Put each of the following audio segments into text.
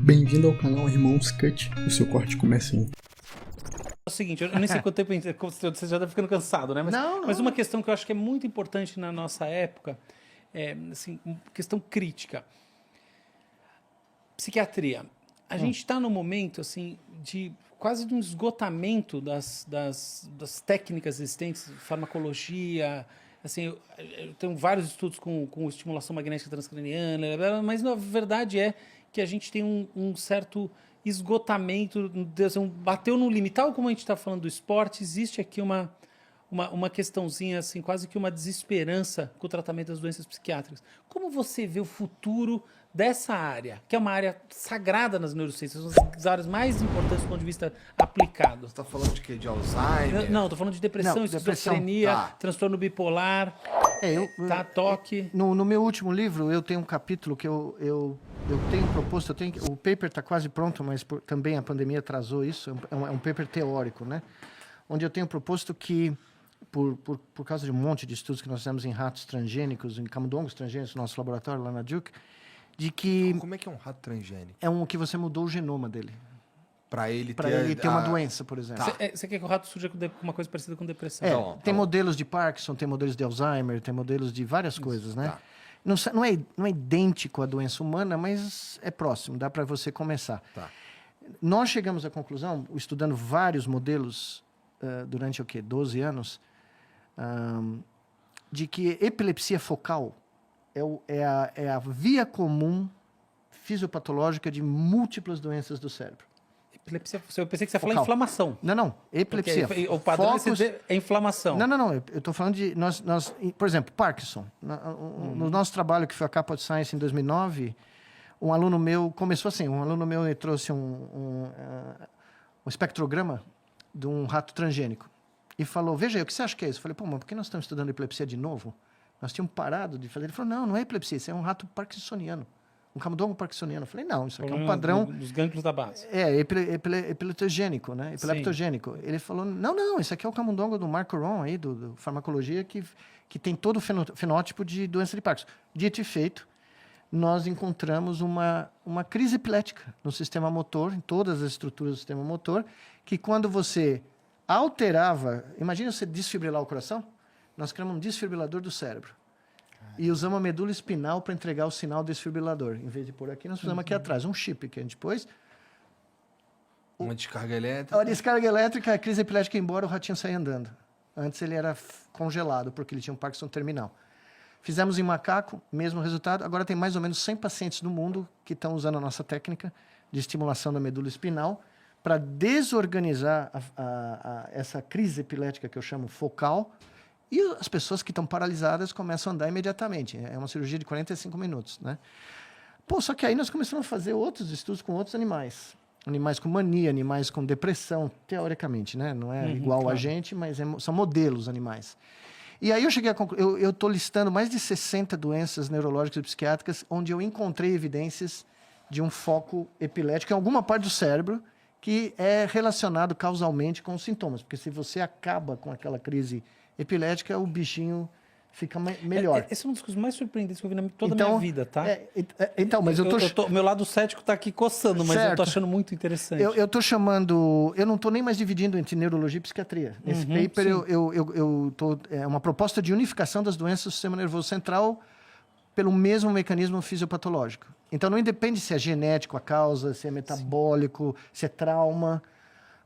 Bem-vindo ao canal Irmãos Cut, o seu corte começa em... É o seguinte, eu nem sei quanto tempo você já está ficando cansado, né? Mas uma questão que eu acho que é muito importante na nossa época é, assim, questão crítica. Psiquiatria. A gente está no momento, assim, de quase de um esgotamento das técnicas existentes, farmacologia. Assim, eu tenho vários estudos com estimulação magnética transcraniana, mas a verdade é que a gente tem um certo esgotamento, assim, bateu no limite. Tal como a gente está falando do esporte, existe aqui uma questãozinha, assim, quase que uma desesperança com o tratamento das doenças psiquiátricas. Como você vê o futuro dessa área, que é uma área sagrada nas neurociências, uma das áreas mais importantes do ponto de vista aplicado? Você está falando de quê? De Alzheimer? Não, estou falando de depressão, esquizofrenia, transtorno bipolar, toque. No meu último livro, eu tenho um capítulo que eu tenho proposto, o paper está quase pronto, mas também a pandemia atrasou isso, é um paper teórico, né? Onde eu tenho proposto que, por causa de um monte de estudos que nós fizemos em ratos transgênicos, em camundongos transgênicos, no nosso laboratório lá na Duke, de que... Como é que é um rato transgênico? É um que você mudou o genoma dele. Para ele ter uma doença, por exemplo. Você quer que o rato surja com uma coisa parecida com depressão? Tem modelos de Parkinson, tem modelos de Alzheimer, tem modelos de várias coisas, né? Tá. Não é idêntico à doença humana, mas é próximo, dá para você começar. Tá. Nós chegamos à conclusão, estudando vários modelos durante 12 anos, de que epilepsia focal é a via comum fisiopatológica de múltiplas doenças do cérebro. Epilepsia, eu pensei que você ia falar inflamação. Não, epilepsia. Porque o padrão é inflamação. Não, eu estou falando de... por exemplo, Parkinson. No nosso trabalho, que foi a Capa de Science em 2009, um aluno meu começou assim, ele trouxe um espectrograma de um rato transgênico e falou, veja aí, o que você acha que é isso? Eu falei, pô, mas por que nós estamos estudando epilepsia de novo? Nós tínhamos parado de fazer. Ele falou, não é epilepsia, isso é um rato parkinsoniano. Um camundongo parkinsoniano. Eu falei, não, isso aqui é um padrão... Dos gânglios da base. Epileptogênico, né? Epileptogênico. Sim. Ele falou, não, isso aqui é o camundongo do Mark Ron, aí, do farmacologia, que tem todo o fenótipo de doença de Parkinson. Dito e feito, nós encontramos uma crise epilética no sistema motor, em todas as estruturas do sistema motor, que quando você alterava... Imagina você desfibrilar o coração? Nós criamos um desfibrilador do cérebro. E usamos a medula espinal para entregar o sinal desfibrilador. Em vez de pôr aqui, nós fizemos aqui atrás um chip que a gente pôs. Uma descarga elétrica. A descarga elétrica, a crise epilética ia embora, o ratinho saía andando. Antes ele era congelado, porque ele tinha um Parkinson terminal. Fizemos em macaco, mesmo resultado. Agora tem mais ou menos 100 pacientes no mundo que estão usando a nossa técnica de estimulação da medula espinal para desorganizar essa crise epilética que eu chamo focal. E as pessoas que estão paralisadas começam a andar imediatamente. É uma cirurgia de 45 minutos, né? Só que aí nós começamos a fazer outros estudos com outros animais. Animais com mania, animais com depressão, teoricamente, né? Não é igual a gente, mas são modelos animais. E aí eu cheguei a concluir... Eu estou listando mais de 60 doenças neurológicas e psiquiátricas onde eu encontrei evidências de um foco epilético em alguma parte do cérebro que é relacionado causalmente com os sintomas. Porque se você acaba com aquela crise epilética, o bichinho fica melhor. Essa é uma das coisas mais surpreendentes que eu vi na toda a minha vida, tá? Mas meu lado cético está aqui coçando, mas eu tô achando muito interessante. Eu estou chamando... Eu não estou nem mais dividindo entre neurologia e psiquiatria. Nesse paper, é uma proposta de unificação das doenças do sistema nervoso central pelo mesmo mecanismo fisiopatológico. Então, não independe se é genético a causa, se é metabólico, se é trauma...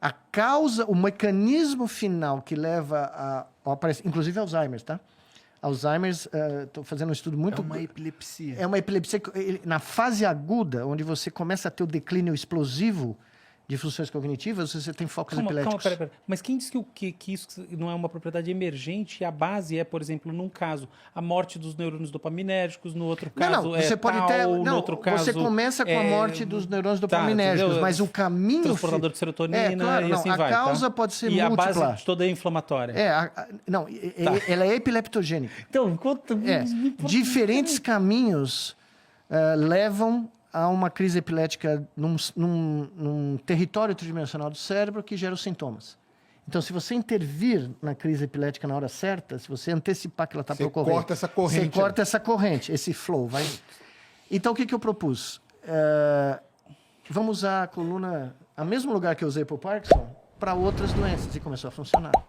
A causa, o mecanismo final que leva inclusive Alzheimer, tá? Alzheimer, estou fazendo um estudo muito... É uma epilepsia. É uma epilepsia na fase aguda, onde você começa a ter o declínio explosivo de funções cognitivas, você tem focos epiléticos. Pera. Mas quem diz que isso não é uma propriedade emergente e a base é, por exemplo, num caso, a morte dos neurônios dopaminérgicos, no outro caso você pode ter... no outro caso... Você começa com a morte dos neurônios dopaminérgicos, mas o caminho... Transportador de serotonina claro, e assim a vai. A causa pode ser múltipla. E múltipla. a base toda é inflamatória. Ela é epileptogênica. Então, conta... Diferentes caminhos levam a uma crise epilética num território tridimensional do cérebro que gera os sintomas. Então, se você intervir na crise epilética na hora certa, se você antecipar que ela está para ocorrer... Corta essa corrente. Você corta essa corrente, esse flow. Então, o que eu propus? vamos usar a coluna, o mesmo lugar que eu usei para o Parkinson, para outras doenças, e começou a funcionar. Tá?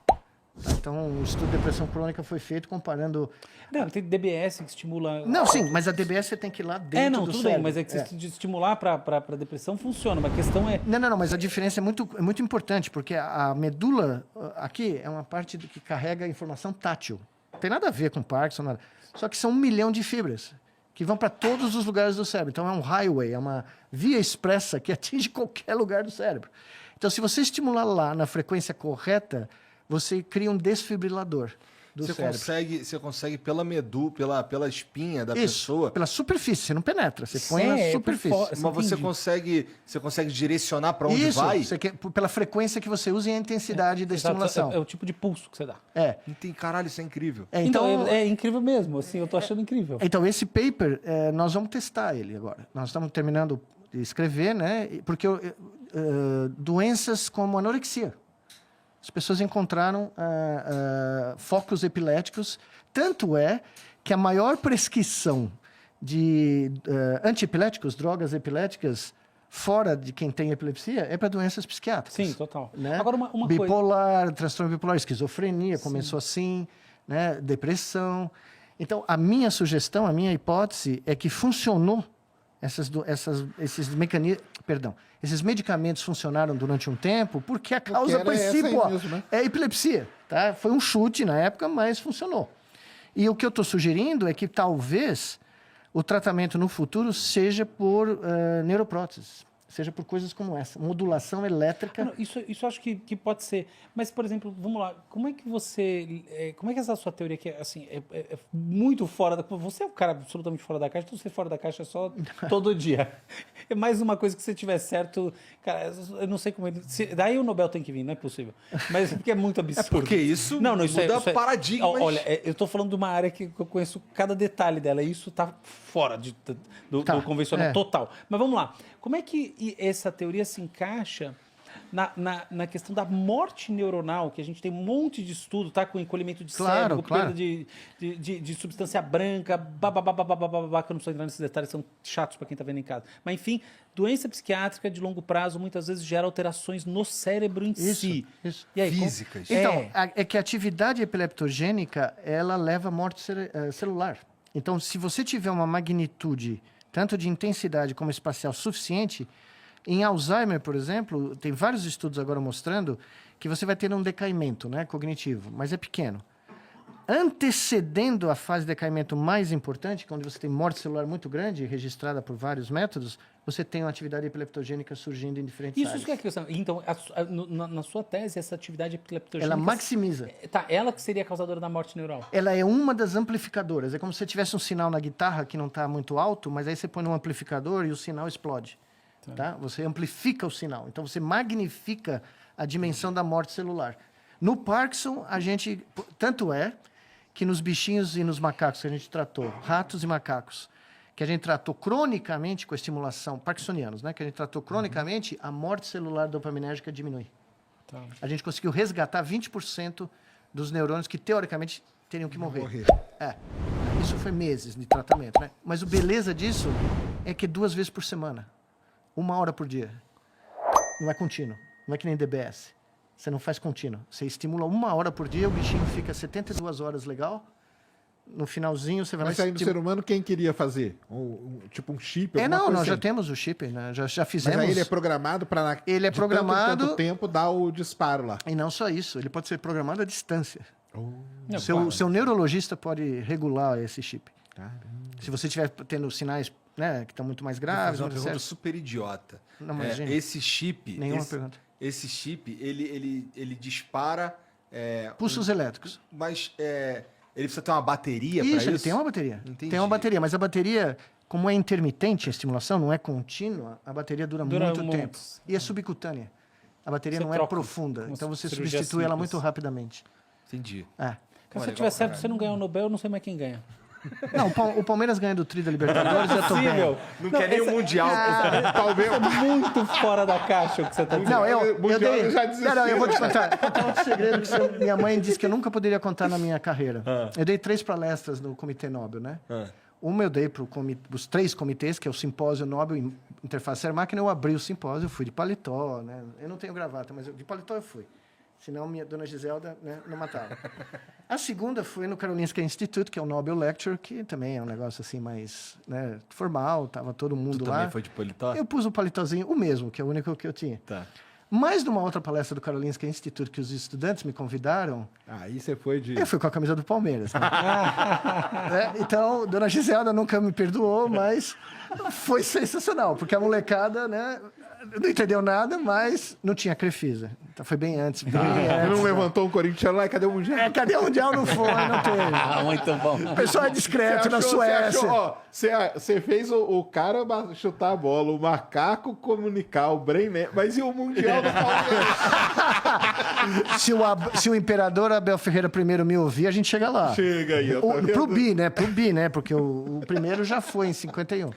Então, o estudo de depressão crônica foi feito comparando... Não, tem DBS que estimula... Não, sim, mas a DBS você tem que ir lá dentro do tudo cérebro. bem, mas é que se estimular para depressão funciona, mas a questão é... Não, mas a diferença é muito importante, porque a medula aqui é uma parte que carrega informação tátil. Não tem nada a ver com Parkinson, nada. Só que são 1 milhão de fibras que vão para todos os lugares do cérebro. Então, é um highway, é uma via expressa que atinge qualquer lugar do cérebro. Então, se você estimular lá na frequência correta, você cria um desfibrilador do cérebro. Você consegue pela medula, pela espinha da pessoa. Pela superfície, você não penetra, você põe na superfície. Mas você consegue direcionar para onde vai? Isso, pela frequência que você usa e a intensidade da estimulação. É o tipo de pulso que você dá. Caralho, isso é incrível. Então, é incrível mesmo, assim, eu tô achando incrível. Então, esse paper, nós vamos testar ele agora. Nós estamos terminando de escrever, né? Porque doenças como anorexia. As pessoas encontraram focos epiléticos. Tanto é que a maior prescrição de antiepiléticos, drogas epiléticas, fora de quem tem epilepsia, é para doenças psiquiátricas. Sim, total. Né? Agora, uma bipolar, coisa... transtorno bipolar, esquizofrenia, começou assim, né? Depressão. Então, a minha sugestão, a minha hipótese é que funcionou esses medicamentos funcionaram durante um tempo porque a causa principal é epilepsia. Tá? Foi um chute na época, mas funcionou. E o que eu estou sugerindo é que talvez o tratamento no futuro seja por neuropróteses, seja por coisas como essa, modulação elétrica. Não, isso eu acho que pode ser. Mas, por exemplo, vamos lá, como é que essa sua teoria aqui assim, é muito fora da... Você é um cara absolutamente fora da caixa, então você é fora da caixa só todo dia. É mais uma coisa que se tiver certo, cara, eu não sei como... Daí o Nobel tem que vir, não é possível. Mas porque é muito absurdo. Porque isso muda paradigmas. Olha, eu estou falando de uma área que eu conheço cada detalhe dela, e isso está fora do convencional total. Mas vamos lá. Como é que essa teoria se encaixa na questão da morte neuronal, que a gente tem um monte de estudo, tá? Com encolhimento de cérebro, perda de substância branca, que eu não preciso entrar nesses detalhes, são chatos para quem está vendo em casa. Mas, enfim, doença psiquiátrica de longo prazo muitas vezes gera alterações no cérebro em si. Isso. E aí, físicas. Então, é que a atividade epileptogênica, ela leva à morte celular. Então, se você tiver uma magnitude, tanto de intensidade como espacial, suficiente, em Alzheimer, por exemplo, tem vários estudos agora mostrando que você vai ter um decaimento, né, cognitivo, mas é pequeno. Antecedendo a fase de decaimento mais importante, onde você tem morte celular muito grande, registrada por vários métodos, você tem uma atividade epileptogênica surgindo em diferentes áreas. Isso que é a questão. Então, na sua tese, essa atividade epileptogênica... Ela maximiza. Ela que seria a causadora da morte neural. Ela é uma das amplificadoras. É como se você tivesse um sinal na guitarra que não está muito alto, mas aí você põe num amplificador e o sinal explode. Tá? Você amplifica o sinal. Então, você magnifica a dimensão da morte celular. No Parkinson, a gente... Tanto é que nos bichinhos e nos macacos que a gente tratou, ratos e macacos, que a gente tratou cronicamente com a estimulação, parkinsonianos, né? Que a gente tratou cronicamente, a morte celular dopaminérgica diminui. Tá. A gente conseguiu resgatar 20% dos neurônios que, teoricamente, teriam que morrer. Isso foi meses de tratamento, né? Mas o beleza disso é que 2 vezes por semana. 1 hora por dia. Não é contínuo. Não é que nem DBS. Você não faz contínuo. Você estimula 1 hora por dia, o bichinho fica 72 horas legal. No finalzinho, você vai... Mas aí no ser humano, quem queria fazer? Tipo um chip? Nós já temos o chip, né? Já fizemos. Mas aí ele é programado para... Ele é programado... tanto tempo dar o disparo lá. E não só isso, ele pode ser programado à distância. Seu neurologista pode regular esse chip. Caramba. Se você estiver tendo sinais, né, que estão muito mais graves... Vou fazer uma pergunta super idiota. Não, imagina. Esse chip... Nenhuma pergunta. Esse chip, ele dispara... pulsos elétricos. Mas ele precisa ter uma bateria para isso? Isso, ele tem uma bateria. Entendi. Tem uma bateria, mas a bateria, como é intermitente a estimulação, não é contínua, a bateria dura muito tempo. E é subcutânea. A bateria não é profunda, então você substitui ela muito rapidamente. Entendi. Se você tiver certo, você não ganha o Nobel, eu não sei mais quem ganha. Não, o Palmeiras ganha do Tri da Libertadores, eu tô bem. Não quer nem o Mundial. Talvez é muito fora da caixa o que você está dizendo. Não, eu vou te contar outro segredo que minha mãe disse que eu nunca poderia contar na minha carreira. Eu dei 3 palestras no Comitê Nobel, né? Uma eu dei para os 3 comitês, que é o Simpósio Nobel Interface Ser Máquina. Eu abri o simpósio, eu fui de paletó, né? Eu não tenho gravata, mas de paletó eu fui. Senão minha dona Giselda, né, não matava. A segunda foi no Karolinska Institute, que é o Nobel Lecture, que também é um negócio assim mais, né, formal, tava todo mundo Tu lá. também foi de paletó? Eu pus o paletózinho, o mesmo, que é o único que eu tinha. Tá. Mas numa outra palestra do Karolinska Institute, que os estudantes me convidaram, Aí você foi de... eu fui com a camisa do Palmeiras. Né? Né? Então, dona Giselda nunca me perdoou, mas foi sensacional, porque a molecada, né, não entendeu nada, mas não tinha Crefisa. Então foi bem antes. Bem antes, Não levantou um corintiano lá e cadê o Mundial? cadê o Mundial? Não foi, não teve. Ah, muito bom. O pessoal é discreto na Suécia. Você fez o cara chutar a bola, o macaco comunicar, o Bremen, mas e o Mundial do Palmeiras? Se o imperador Abel Ferreira I me ouvir, a gente chega lá. Chega aí, ó. Tá vendo? Pro bi, né? Porque o primeiro já foi em 51.